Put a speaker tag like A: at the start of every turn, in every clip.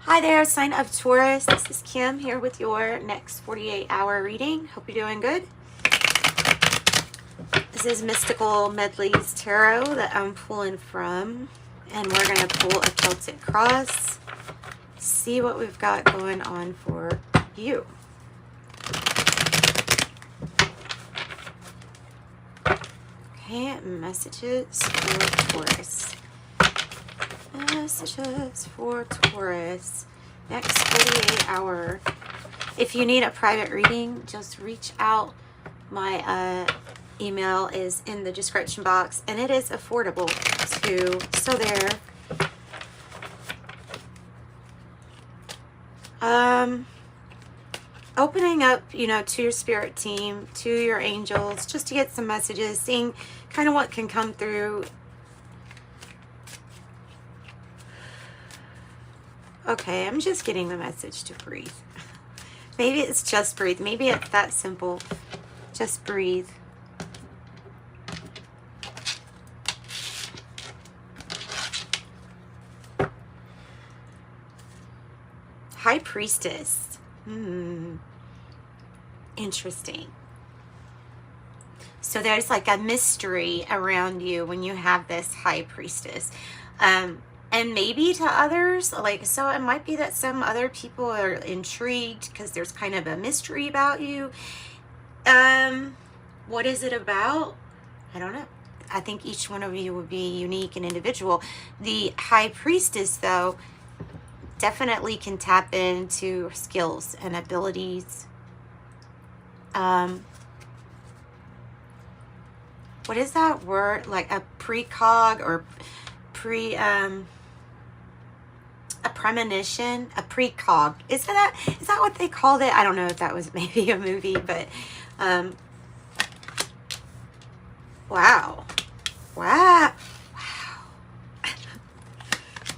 A: Hi there, sign of Taurus. This is Kim here with your next 48-hour reading. Hope you're doing good. This is Mystical Medleys Tarot that I'm pulling from. And we're going to pull a Celtic cross. See what we've got going on for you. Okay, messages for Taurus. Messages for Taurus. Next 48-hour. If you need a private reading, just reach out. My email is in the description box, and it is affordable too. So there. Opening up, to your spirit team, to your angels, just to get some messages, seeing kind of what can come through. Okay, I'm just getting the message to breathe. Maybe it's just breathe. Maybe it's that simple. Just breathe. High Priestess. Interesting. So there's like a mystery around you when you have this High Priestess. And maybe to others, so it might be that some other people are intrigued because there's kind of a mystery about you. What is it about? I don't know. I think each one of you would be unique and individual. The High Priestess, though, definitely can tap into skills and abilities. What is that word? Like a precog or a premonition, a precog. Is that what they called it? I don't know if that was maybe a movie, but wow.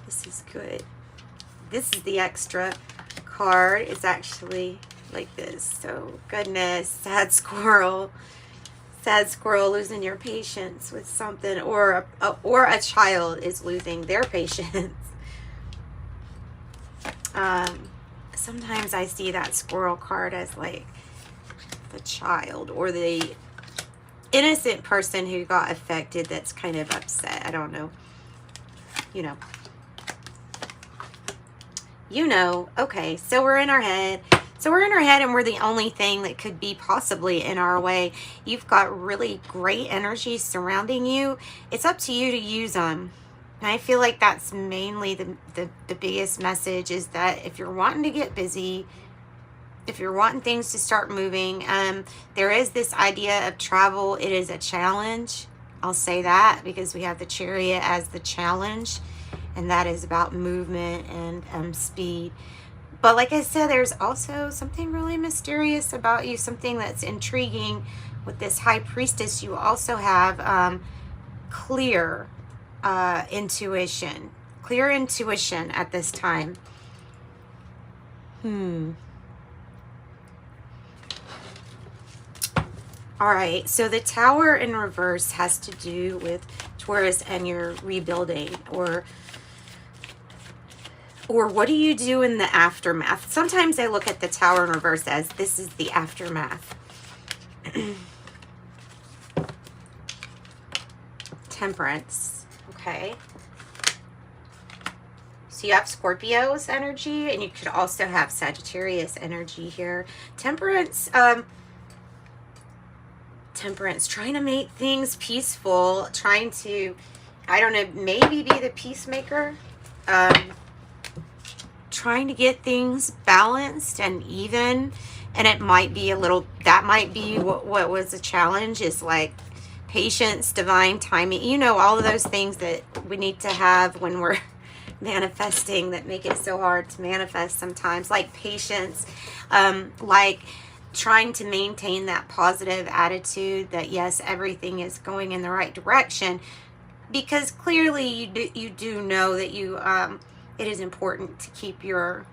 A: This is good. This is the extra card. It's actually like this. So goodness, sad squirrel losing your patience with something, or a child is losing their patience. Sometimes I see that squirrel card as like the child or the innocent person who got affected that's kind of upset. I don't know. Okay, so we're in our head. And we're the only thing that could be possibly in our way. You've got really great energy surrounding you. It's up to you to use them. And I feel like that's mainly the biggest message, is that if you're wanting to get busy, if you're wanting things to start moving, there is this idea of travel. It is a challenge. I'll say that because we have the Chariot as the challenge, and that is about movement and speed. But like I said, there's also something really mysterious about you, something that's intriguing with this High Priestess. You also have clear intuition at this time. All right, so the Tower in reverse has to do with Taurus and your rebuilding, or what do you do in the aftermath? Sometimes I look at the Tower in reverse as this is the aftermath. Temperance. Okay. So you have Scorpio's energy, and you could also have Sagittarius energy here. Temperance, trying to make things peaceful, trying to, I don't know, maybe be the peacemaker. Trying to get things balanced and even, and it might be that might be what was a challenge, is like patience, divine timing, all of those things that we need to have when we're manifesting that make it so hard to manifest sometimes, like patience, like trying to maintain that positive attitude that yes, everything is going in the right direction, because clearly you do know that it is important to keep your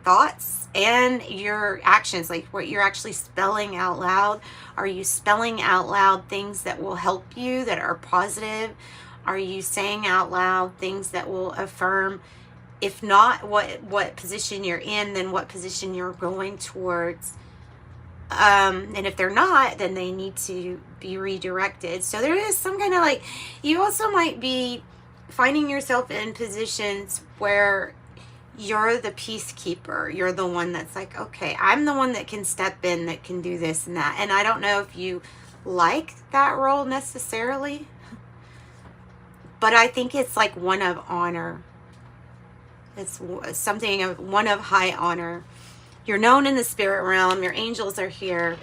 A: thoughts and your actions, like what you're actually spelling out loud. Are you spelling out loud things that will help you, that are positive? Are you saying out loud things that will affirm If not what position you're in, then what position you're going towards. And if they're not, then they need to be redirected. So there is some kind of like, you also might be finding yourself in positions where you're the peacekeeper. You're the one that's like, okay, I'm the one that can step in, that can do this and that. And I don't know if you like that role necessarily, but I think it's like one of honor. It's something of one of high honor. You're known in the spirit realm. Your angels are here.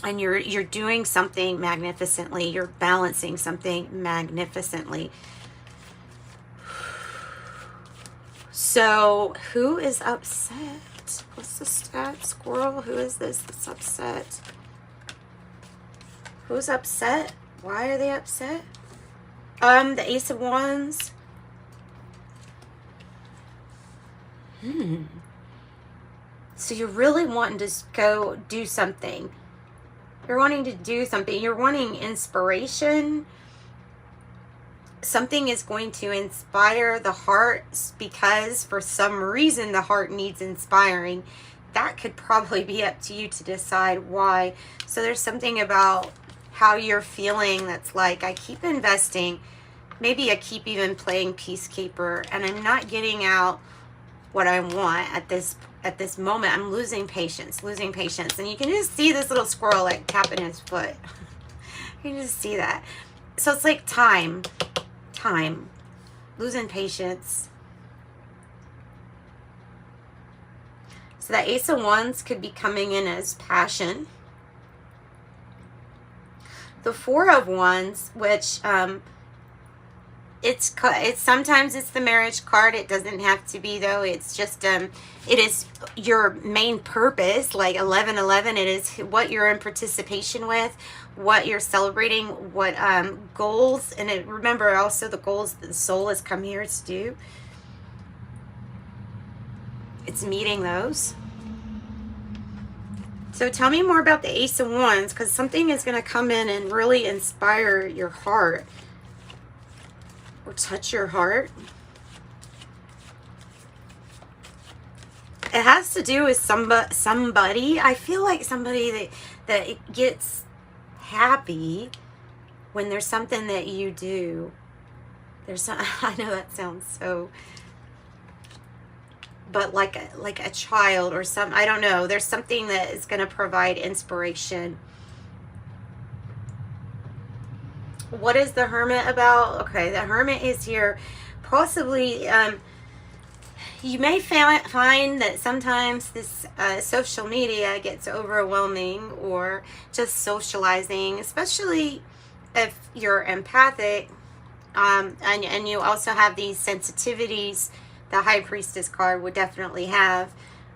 A: And you're doing something magnificently. You're balancing something magnificently. So, who is upset? What's the stat? Squirrel? Who is this that's upset? Who's upset? Why are they upset? The Ace of Wands. So you're really wanting to go do something. You're wanting to do something. You're wanting inspiration. Something is going to inspire the heart because for some reason the heart needs inspiring. That could probably be up to you to decide why. So there's something about how you're feeling that's like, I keep investing. Maybe I keep even playing peacekeeper and I'm not getting out what I want at this moment. I'm losing patience. And you can just see this little squirrel like tapping his foot. You can just see that. So it's like time, losing patience. So that Ace of Wands could be coming in as passion. The Four of Wands, which it's sometimes it's the marriage card. It doesn't have to be though. It's just it is your main purpose, like 1111. It is what you're in participation with, what you're celebrating, what goals, and remember also the goals that the soul has come here to do. It's meeting those. So tell me more about the Ace of Wands, because something is going to come in and really inspire your heart. Or touch your heart. It has to do with somebody. I feel like somebody that gets happy when there's something that you do. I know that sounds so, but like a child or some, I don't know. There's something that is going to provide inspiration. What is the Hermit about? Okay, the Hermit is here. Possibly, you may find that sometimes this social media gets overwhelming, or just socializing, especially if you're empathic, and you also have these sensitivities. The High Priestess card would definitely have.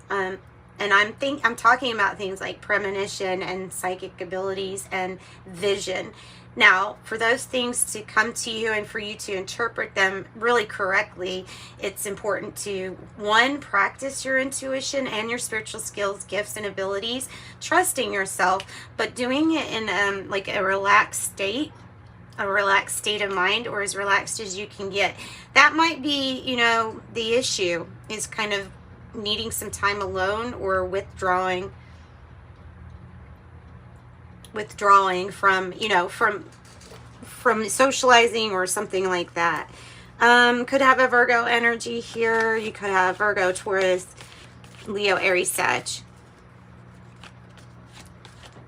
A: And I'm talking about things like premonition and psychic abilities and vision. Now, for those things to come to you and for you to interpret them really correctly, it's important to, one, practice your intuition and your spiritual skills, gifts, and abilities, trusting yourself, but doing it in like a relaxed state of mind, or as relaxed as you can get. That might be, the issue is kind of needing some time alone or withdrawing from socializing or something like that. Could have a Virgo energy here. You could have Virgo, Taurus, Leo, Aries, Sag.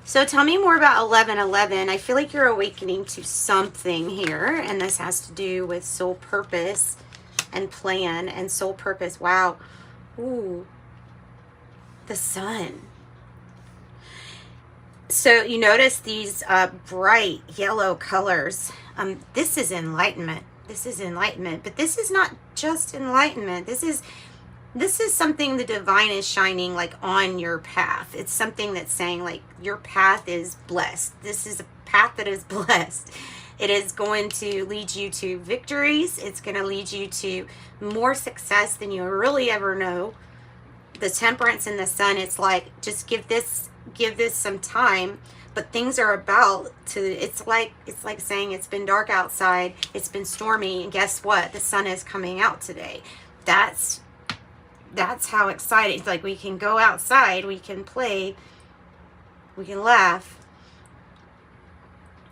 A: So tell me more about 1111. I feel like you're awakening to something here, and this has to do with soul purpose and plan and soul purpose. Wow. Ooh. The Sun. So you notice these bright yellow colors. This is enlightenment. This is enlightenment. But this is not just enlightenment. This is something the divine is shining like on your path. It's something that's saying like your path is blessed. This is a path that is blessed. It is going to lead you to victories. It's going to lead you to more success than you really ever know. The Temperance and the Sun, it's like, just give this some time, but things are about to, it's like saying it's been dark outside, it's been stormy, and guess what? The sun is coming out today. That's how exciting. It's like we can go outside, we can play, we can laugh,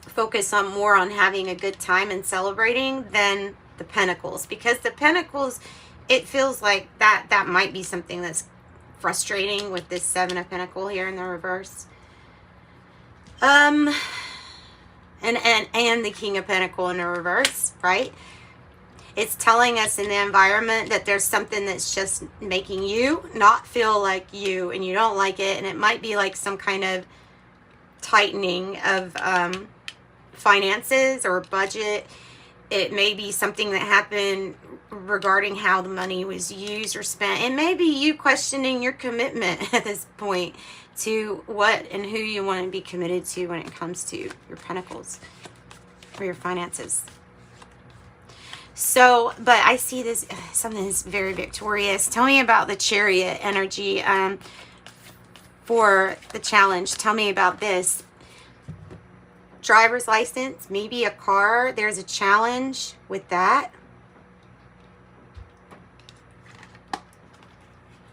A: focus on more on having a good time and celebrating than the Pentacles, because the Pentacles, it feels like that might be something that's frustrating with this Seven of Pentacles here in the reverse. And the King of Pentacles in the reverse, right? It's telling us in the environment that there's something that's just making you not feel like you, and you don't like it, and it might be like some kind of tightening of finances or budget. It may be something that happened regarding how the money was used or spent. It may be you questioning your commitment at this point to what and who you want to be committed to when it comes to your pentacles or your finances. So, but I see this, something that's very victorious. Tell me about the Chariot energy for the challenge. Tell me about this. Driver's license, maybe a car. There's a challenge with that.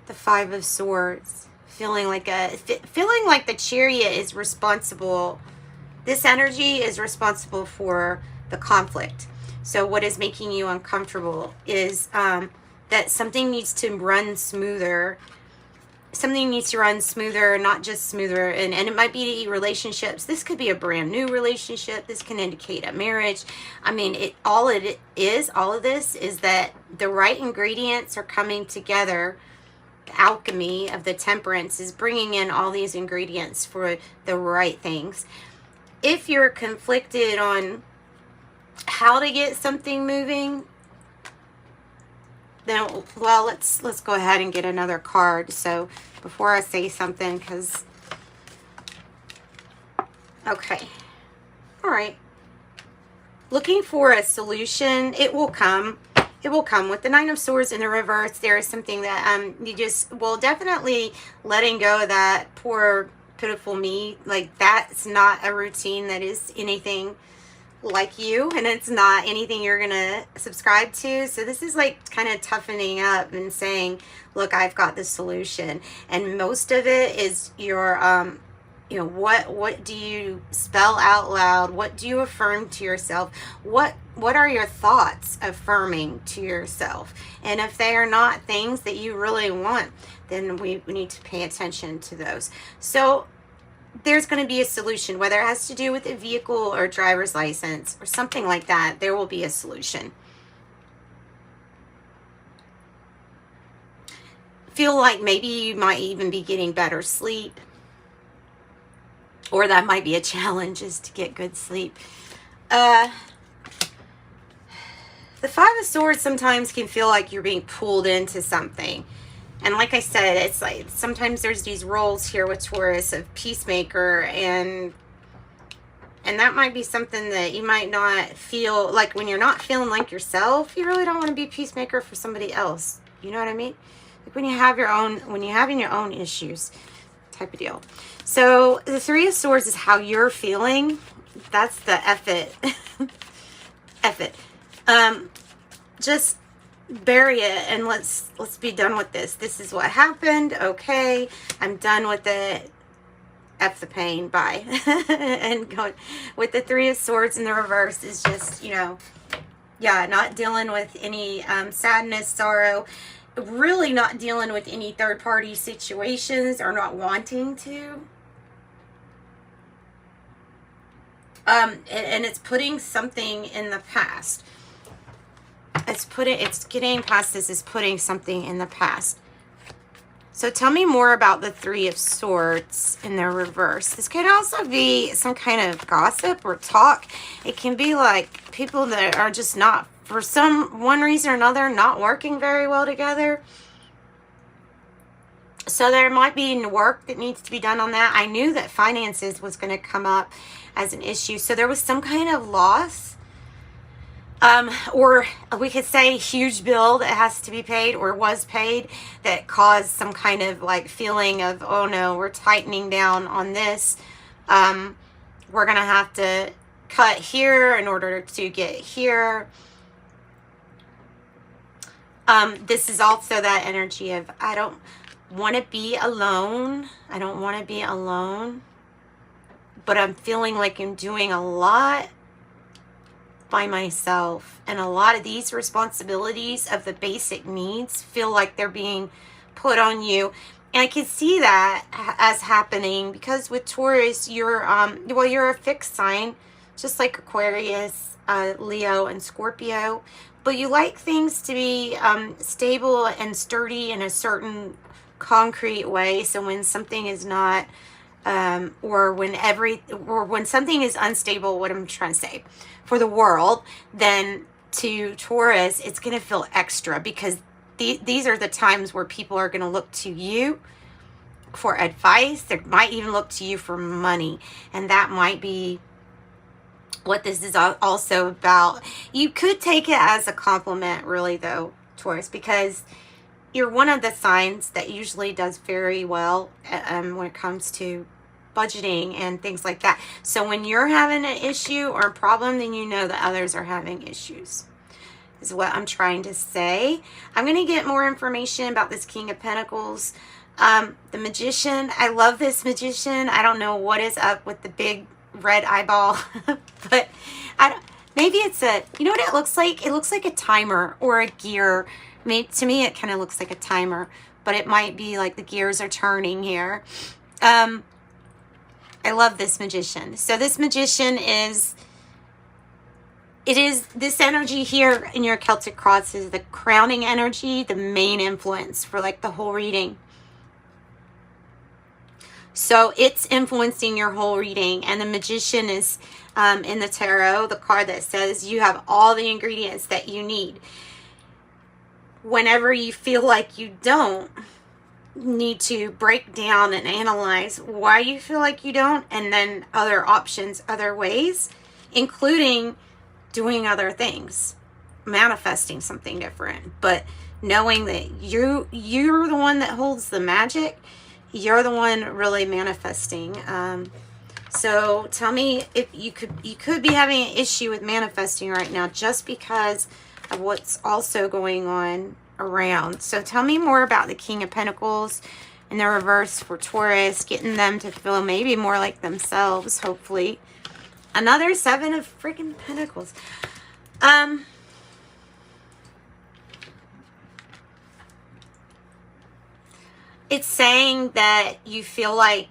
A: The Five of Swords. Feeling like the Chariot is responsible. This energy is responsible for the conflict. So what is making you uncomfortable is that something needs to run smoother. Something needs to run smoother, not just smoother. And it might be relationships. This could be a brand new relationship. This can indicate a marriage. I mean, all of this is that the right ingredients are coming together. The alchemy of the Temperance is bringing in all these ingredients for the right things. If you're conflicted on how to get something moving, then, well, let's go ahead and get another card. So before I say something, because, okay, all right, looking for a solution. It will come. It will come. With the Nine of Swords in the reverse, there is something that you just, well, definitely letting go of that poor pitiful me. Like, that's not a routine that is anything like you, and it's not anything you're gonna subscribe to. So this is like kind of toughening up and saying, look, I've got the solution. And most of it is your you know, what do you spell out loud? What do you affirm to yourself? What are your thoughts affirming to yourself? And if they are not things that you really want, then we need to pay attention to those. So there's going to be a solution, whether it has to do with a vehicle or driver's license or something like that. There will be a solution. Feel like maybe you might even be getting better sleep, or that might be a challenge, is to get good sleep. The Five of Swords sometimes can feel like you're being pulled into something. And like I said, it's like sometimes there's these roles here with Taurus of peacemaker, and that might be something that you might not feel like when you're not feeling like yourself. You really don't want to be peacemaker for somebody else. You know what I mean? Like when you have your own, when you're having your own issues, type of deal. So the Three of Swords is how you're feeling. That's the F it. F it. Just bury it and let's be done with this. This is what happened. Okay, I'm done with it. F the pain. Bye. And going with the Three of Swords in the reverse is just, you know, yeah, not dealing with any sadness, sorrow, really not dealing with any third-party situations, or not wanting to. And it's putting something in the past. It's getting past this, is putting something in the past. So tell me more about the Three of Swords in the reverse. This could also be some kind of gossip or talk. It can be like people that are just not, for one reason or another, not working very well together. So there might be work that needs to be done on that. I knew that finances was going to come up as an issue. So there was some kind of loss. Or we could say huge bill that has to be paid or was paid that caused some kind of like feeling of, oh no, we're tightening down on this. we're going to have to cut here in order to get here. This is also that energy of, I don't want to be alone. I don't want to be alone. But I'm feeling like I'm doing a lot by myself. And a lot of these responsibilities of the basic needs feel like they're being put on you. And I can see that as happening because with Taurus, you're, well, you're a fixed sign, just like Aquarius, Leo, and Scorpio. But you like things to be stable and sturdy in a certain concrete way. So when something is not, or when something is unstable, what I'm trying to say, for the world, then to Taurus, it's going to feel extra because these are the times where people are going to look to you for advice. They might even look to you for money. And that might be what this is also about. You could take it as a compliment, really, though, Taurus, because you're one of the signs that usually does very well when it comes to budgeting and things like that. So when you're having an issue or a problem, then you know that others are having issues, is what I'm trying to say. I'm going to get more information about this King of Pentacles. The Magician, I love this Magician. I don't know what is up with the big red eyeball, but maybe it's you know what it looks like? It looks like a timer or a gear. To me, it kind of looks like a timer, but it might be like the gears are turning here. I love this Magician. So this Magician is this energy here in your Celtic cross is the crowning energy, the main influence for like the whole reading. So it's influencing your whole reading. And the Magician is in the tarot, the card that says you have all the ingredients that you need. Whenever you feel like you don't, need to break down and analyze why you feel like you don't, and then other options, other ways, including doing other things, manifesting something different. But knowing that you're the one that holds the magic, you're the one really manifesting. So tell me if you could be having an issue with manifesting right now just because of what's also going on around. So tell me more about the King of Pentacles in the reverse for Taurus, getting them to feel maybe more like themselves, hopefully. Another Seven of freaking Pentacles. It's saying that you feel like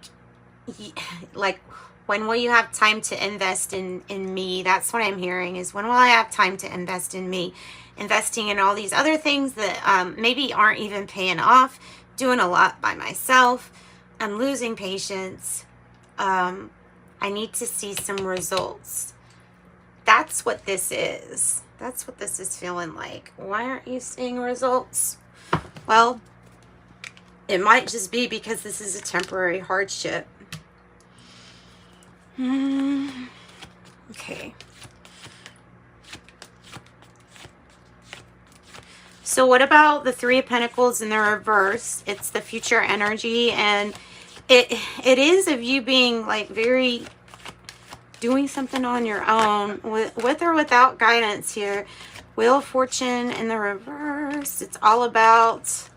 A: when will you have time to invest in me? That's what I'm hearing, is when will I have time to invest in me? Investing in all these other things that maybe aren't even paying off, doing a lot by myself. I'm losing patience. I need to see some results. That's what this is. That's what this is feeling like. Why aren't you seeing results? Well, it might just be because this is a temporary hardship. Okay. So what about the Three of Pentacles in the reverse? It's the future energy, and it is of you being like very doing something on your own with or without guidance here. Wheel of Fortune in the reverse. It's all about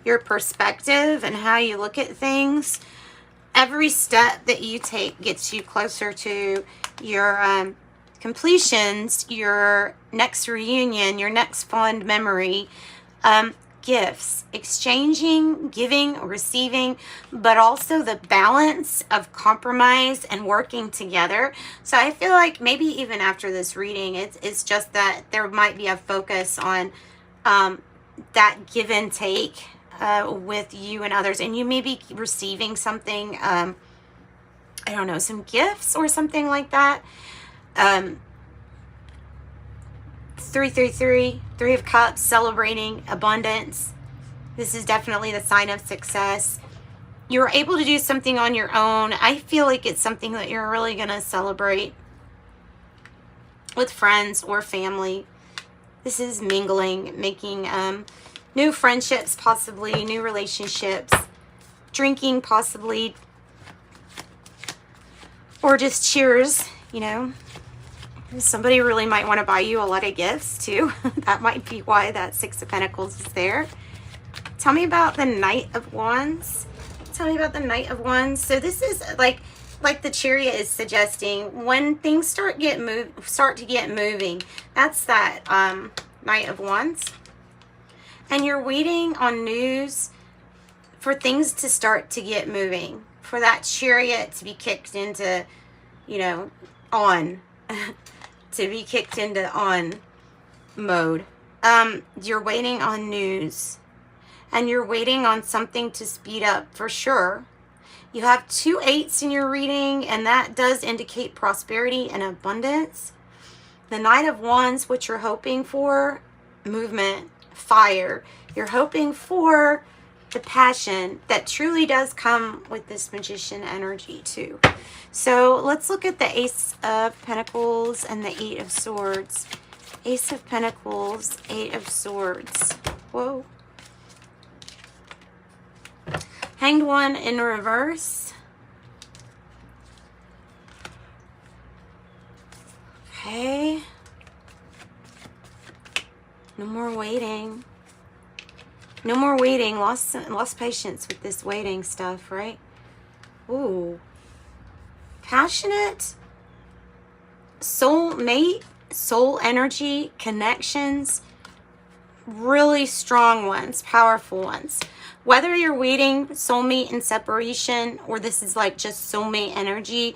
A: your perspective and how you look at things. Every step that you take gets you closer to your completions, your next reunion, your next fond memory, gifts, exchanging, giving, receiving, but also the balance of compromise and working together. So I feel like maybe even after this reading, it's just that there might be a focus on that give and take with you and others, and you may be receiving something, I don't know, some gifts or something like that. 333, Three of Cups, celebrating abundance. This is definitely the sign of success. You're able to do something on your own. I feel like it's something that you're really going to celebrate with friends or family. This is mingling, making new friendships, possibly new relationships, drinking, possibly. or just cheers, you know. Somebody really might want to buy you a lot of gifts too. That might be why that Six of Pentacles is there. Tell me about the Knight of Wands. Tell me about the Knight of Wands. So this is like the Chariot is suggesting, when things start to get moving. That's that Knight of Wands. And you're waiting on news for things to start to get moving. For that Chariot to be kicked into, you know, on. To be kicked into on mode. You're waiting on news. And you're waiting on something to speed up for sure. You have 2 8s in your reading, and that does indicate prosperity and abundance. The Knight of Wands, what you're hoping for, movement, fire. You're hoping for the passion that truly does come with this Magician energy too. So let's look at the Ace of Pentacles and the 8 of Swords. Ace of Pentacles, 8 of Swords. Whoa. Hanged One in reverse. Okay. No more waiting. No more waiting. Lost patience with this waiting stuff, right? Ooh. Passionate. Soulmate. Soul energy. Connections. Really strong ones. Powerful ones. Whether you're waiting soulmate and separation, or this is like just soulmate energy,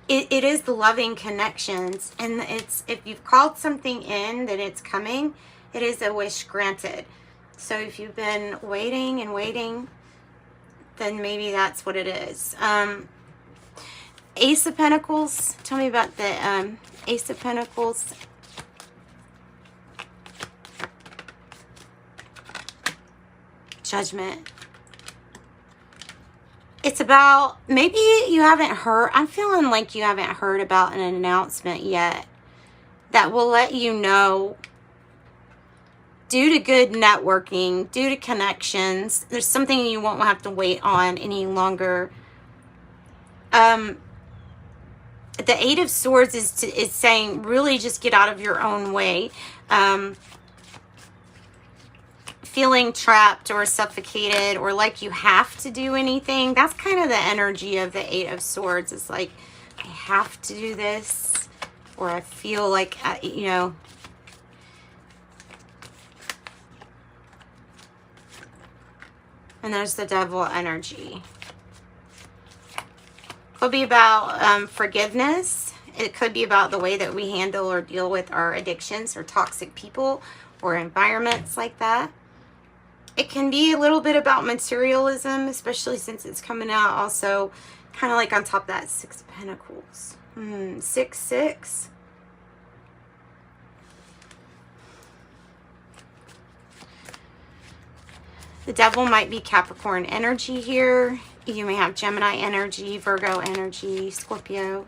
A: it is the loving connections. And it's, if you've called something in that it's coming, it is a wish granted. So if you've been waiting and waiting, then maybe that's what it is. Ace of Pentacles. Tell me about the Ace of Pentacles. Judgment. It's about, maybe you haven't heard, I'm feeling like you haven't heard about an announcement yet that will let you know, due to good networking, due to connections, there's something you won't have to wait on any longer. The 8 of Swords is saying, really just get out of your own way. Feeling trapped or suffocated or like you have to do anything. That's kind of the energy of the 8 of Swords. It's like, I have to do this, or I feel like, you know. And there's the Devil energy. Could be about forgiveness. It could be about the way that we handle or deal with our addictions or toxic people or environments like that. It can be a little bit about materialism, especially since it's coming out also kind of like on top of that 6 of Pentacles. 6, 6. The Devil might be Capricorn energy here. You may have Gemini energy, Virgo energy, Scorpio,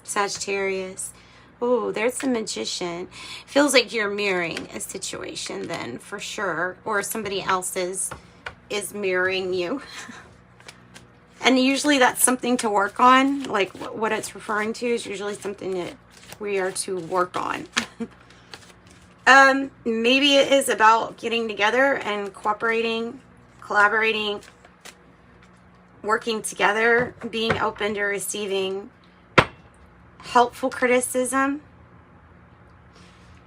A: Sagittarius. Oh, there's the Magician. Feels like you're mirroring a situation then, for sure. Or somebody else is mirroring you. And usually that's something to work on. Like what it's referring to is usually something that we are to work on. Maybe it is about getting together and cooperating, collaborating, working together, being open to receiving helpful criticism,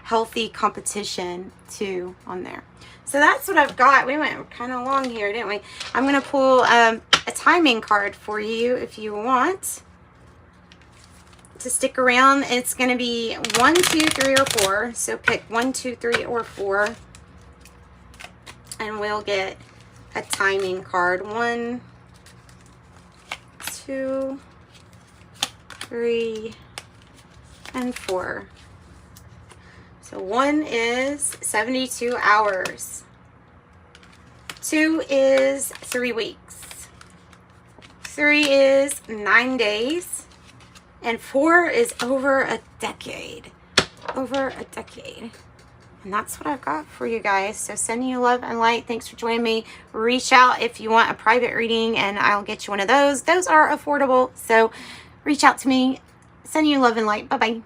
A: healthy competition too on there. So that's what I've got. We went kind of long here, didn't we? I'm going to pull a timing card for you if you want to stick around. It's going to be 1, 2, 3, or 4. So pick 1, 2, 3, or 4. And we'll get a timing card. 1, 2, 3, and 4. So 1 is 72 hours. 2 is 3 weeks. 3 is 9 days. And 4 is over a decade. Over a decade. And that's what I've got for you guys. So sending you love and light. Thanks for joining me. Reach out if you want a private reading and I'll get you one of those. Those are affordable. So reach out to me. Sending you love and light. Bye-bye.